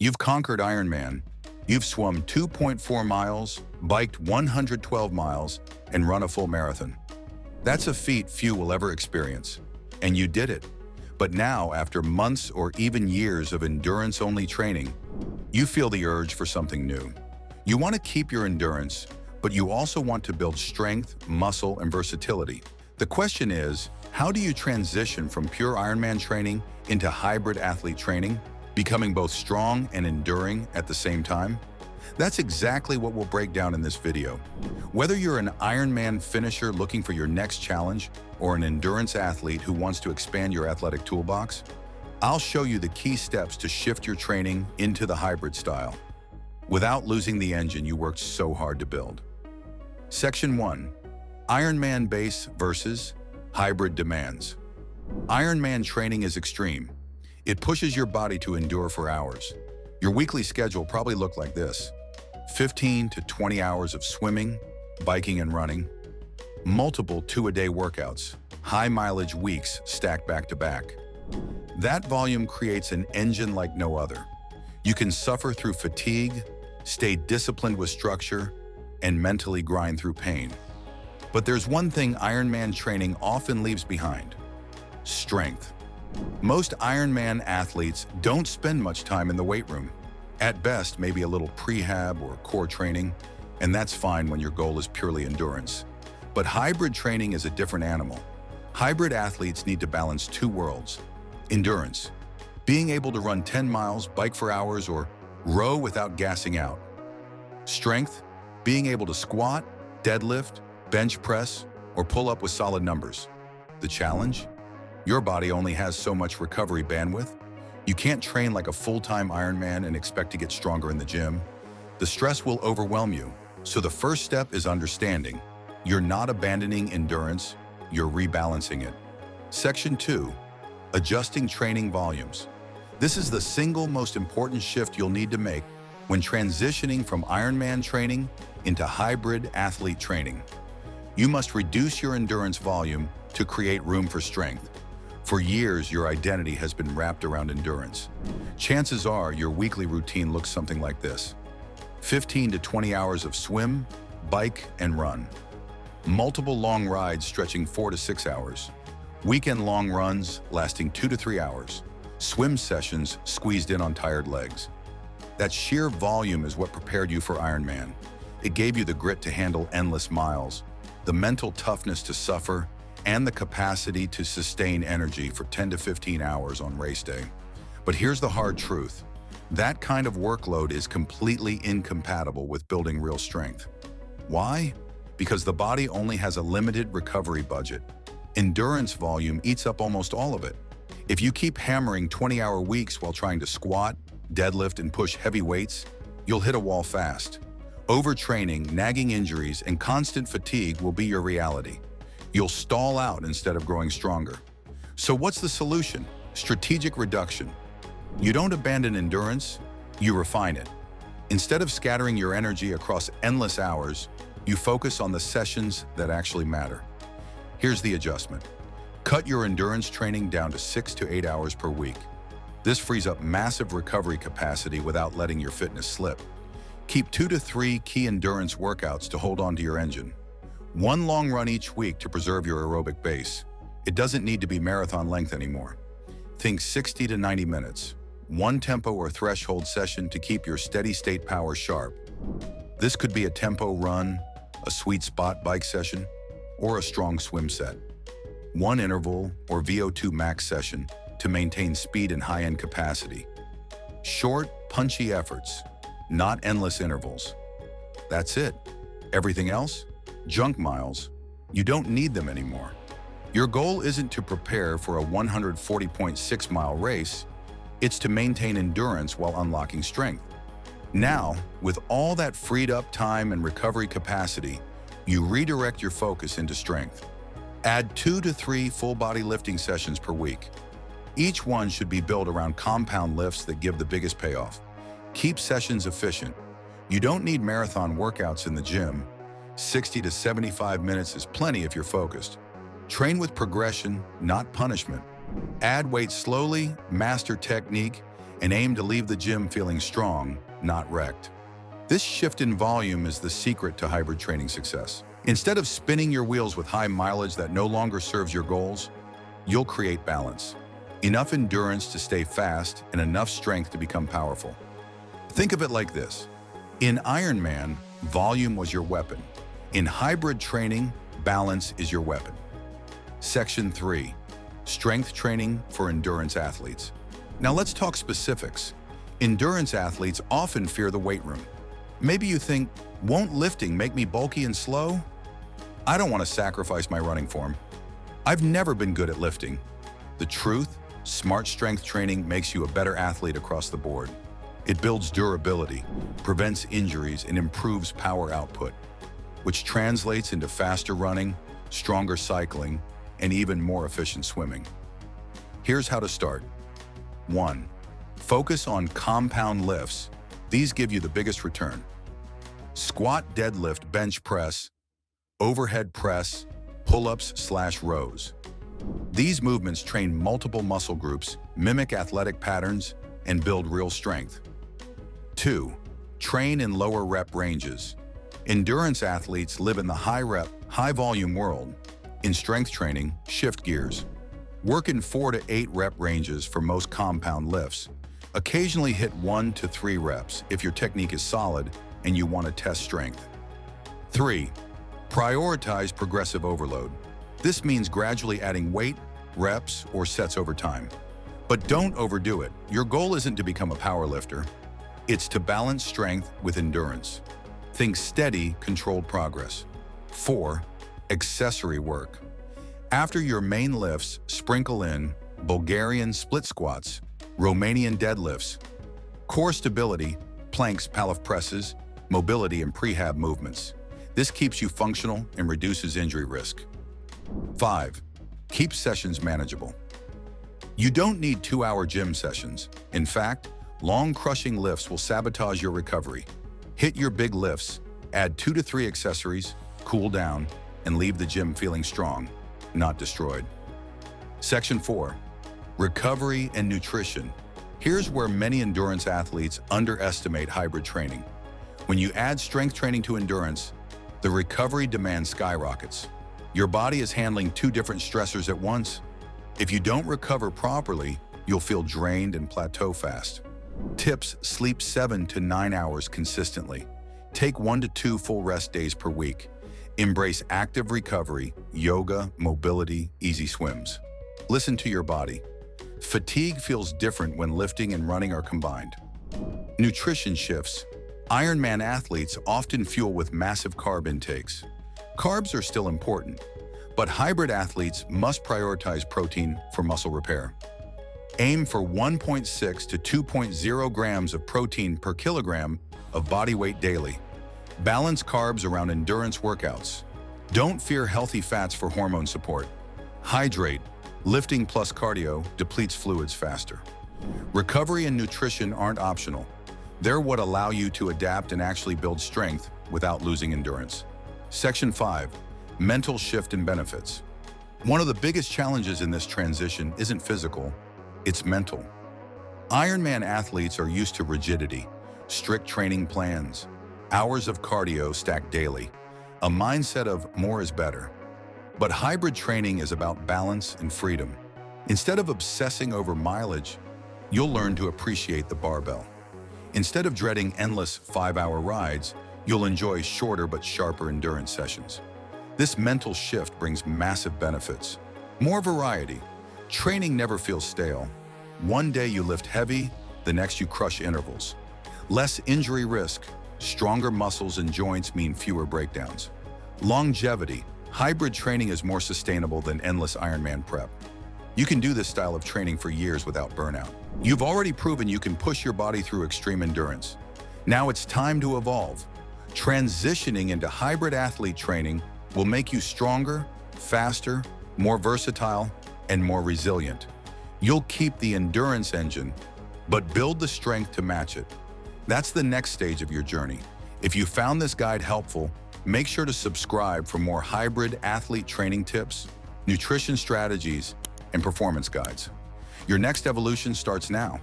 You've conquered Ironman. You've swum 2.4 miles, biked 112 miles, and run a full marathon. That's a feat few will ever experience. And you did it. But now, after months or even years of endurance-only training, you feel the urge for something new. You want to keep your endurance, but you also want to build strength, muscle, and versatility. The question is, how do you transition from pure Ironman training into hybrid athlete training, becoming both strong and enduring at the same time? That's exactly what we'll break down in this video. Whether you're an Ironman finisher looking for your next challenge or an endurance athlete who wants to expand your athletic toolbox, I'll show you the key steps to shift your training into the hybrid style without losing the engine you worked so hard to build. Section 1. Ironman base versus hybrid demands. Ironman training is extreme. It pushes your body to endure for hours. Your weekly schedule probably looked like this: 15 to 20 hours of swimming, biking, and running, multiple 2-a-day workouts, high-mileage weeks stacked back to back. That volume creates an engine like no other. You can suffer through fatigue, stay disciplined with structure, and mentally grind through pain. But there's one thing Ironman training often leaves behind: strength. Most Ironman athletes don't spend much time in the weight room. At best, maybe a little prehab or core training, and that's fine when your goal is purely endurance. But hybrid training is a different animal. Hybrid athletes need to balance two worlds: endurance, being able to run 10 miles, bike for hours, or row without gassing out; strength, being able to squat, deadlift, bench press, or pull up with solid numbers. The challenge? Your body only has so much recovery bandwidth. You can't train like a full-time Ironman and expect to get stronger in the gym. The stress will overwhelm you. So the first step is understanding. You're not abandoning endurance, you're rebalancing it. Section 2. Adjusting training volumes. This is the single most important shift you'll need to make when transitioning from Ironman training into hybrid athlete training. You must reduce your endurance volume to create room for strength. For years, your identity has been wrapped around endurance. Chances are your weekly routine looks something like this: 15 to 20 hours of swim, bike, and run. Multiple long rides stretching 4 to 6 hours. Weekend-long runs lasting 2 to 3 hours. Swim sessions squeezed in on tired legs. That sheer volume is what prepared you for Ironman. It gave you the grit to handle endless miles, the mental toughness to suffer, and the capacity to sustain energy for 10 to 15 hours on race day. But here's the hard truth. That kind of workload is completely incompatible with building real strength. Why? Because the body only has a limited recovery budget. Endurance volume eats up almost all of it. If you keep hammering 20-hour weeks while trying to squat, deadlift, and push heavy weights, you'll hit a wall fast. Overtraining, nagging injuries, and constant fatigue will be your reality. You'll stall out instead of growing stronger. So what's the solution? Strategic reduction. You don't abandon endurance, you refine it. Instead of scattering your energy across endless hours, you focus on the sessions that actually matter. Here's the adjustment. Cut your endurance training down to 6 to 8 hours per week. This frees up massive recovery capacity without letting your fitness slip. Keep 2 to 3 key endurance workouts to hold on to your engine. One long run each week to preserve your aerobic base. It doesn't need to be marathon length anymore. Think 60 to 90 minutes. One tempo or threshold session to keep your steady state power sharp. This could be a tempo run, a sweet spot bike session, or a strong swim set. One interval or VO2 max session to maintain speed and high-end capacity. Short, punchy efforts, not endless intervals. That's it. Everything else? Junk miles. You don't need them anymore. Your goal isn't to prepare for a 140.6-mile race. It's to maintain endurance while unlocking strength. Now, with all that freed up time and recovery capacity, you redirect your focus into strength. Add 2 to 3 full-body lifting sessions per week. Each one should be built around compound lifts that give the biggest payoff. Keep sessions efficient. You don't need marathon workouts in the gym. 60 to 75 minutes is plenty if you're focused. Train with progression, not punishment. Add weight slowly, master technique, and aim to leave the gym feeling strong, not wrecked. This shift in volume is the secret to hybrid training success. Instead of spinning your wheels with high mileage that no longer serves your goals, you'll create balance. Enough endurance to stay fast and enough strength to become powerful. Think of it like this. In Ironman, volume was your weapon. In hybrid training, balance is your weapon. Section 3. Strength training for endurance athletes. Now let's talk specifics. Endurance athletes often fear the weight room. Maybe you think, won't lifting make me bulky and slow? I don't want to sacrifice my running form. I've never been good at lifting. The truth, smart strength training makes you a better athlete across the board. It builds durability, prevents injuries, and improves power output, which translates into faster running, stronger cycling, and even more efficient swimming. Here's how to start. 1. Focus on compound lifts. These give you the biggest return. Squat, deadlift, bench press, overhead press, pull-ups/rows. These movements train multiple muscle groups, mimic athletic patterns, and build real strength. 2. Train in lower rep ranges. Endurance athletes live in the high-rep, high-volume world. In strength training, shift gears. Work in 4 to 8 rep ranges for most compound lifts. Occasionally hit 1 to 3 reps if your technique is solid and you want to test strength. 3. Prioritize progressive overload. This means gradually adding weight, reps, or sets over time. But don't overdo it. Your goal isn't to become a powerlifter. It's to balance strength with endurance. Think steady, controlled progress. 4. Accessory work. After your main lifts, sprinkle in Bulgarian split squats, Romanian deadlifts, core stability, planks, pallet presses, mobility, and prehab movements. This keeps you functional and reduces injury risk. 5. Keep sessions manageable. You don't need 2-hour gym sessions. In fact, long crushing lifts will sabotage your recovery. Hit your big lifts, add 2 to 3 accessories, cool down, and leave the gym feeling strong, not destroyed. Section 4. Recovery and nutrition. Here's where many endurance athletes underestimate hybrid training. When you add strength training to endurance, the recovery demand skyrockets. Your body is handling 2 different stressors at once. If you don't recover properly, you'll feel drained and plateau fast. Tips: sleep 7 to 9 hours consistently. Take 1 to 2 full rest days per week. Embrace active recovery, yoga, mobility, easy swims. Listen to your body. Fatigue feels different when lifting and running are combined. Nutrition shifts. Ironman athletes often fuel with massive carb intakes. Carbs are still important, but hybrid athletes must prioritize protein for muscle repair. Aim for 1.6 to 2.0 grams of protein per kilogram of body weight daily. Balance carbs around endurance workouts. Don't fear healthy fats for hormone support. Hydrate. Lifting plus cardio depletes fluids faster. Recovery and nutrition aren't optional. They're what allow you to adapt and actually build strength without losing endurance. Section 5. Mental shift and benefits. One of the biggest challenges in this transition isn't physical, it's mental. Ironman athletes are used to rigidity, strict training plans, hours of cardio stacked daily, a mindset of more is better. But hybrid training is about balance and freedom. Instead of obsessing over mileage, you'll learn to appreciate the barbell. Instead of dreading endless 5-hour rides, you'll enjoy shorter but sharper endurance sessions. This mental shift brings massive benefits. More variety. Training never feels stale. One day you lift heavy, the next you crush intervals. Less injury risk. Stronger muscles and joints mean fewer breakdowns. Longevity. Hybrid training is more sustainable than endless Ironman prep. You can do this style of training for years without burnout. You've already proven you can push your body through extreme endurance. Now it's time to evolve. Transitioning into hybrid athlete training will make you stronger, faster, more versatile, and more resilient. You'll keep the endurance engine, but build the strength to match it. That's the next stage of your journey. If you found this guide helpful, make sure to subscribe for more hybrid athlete training tips, nutrition strategies, and performance guides. Your next evolution starts now.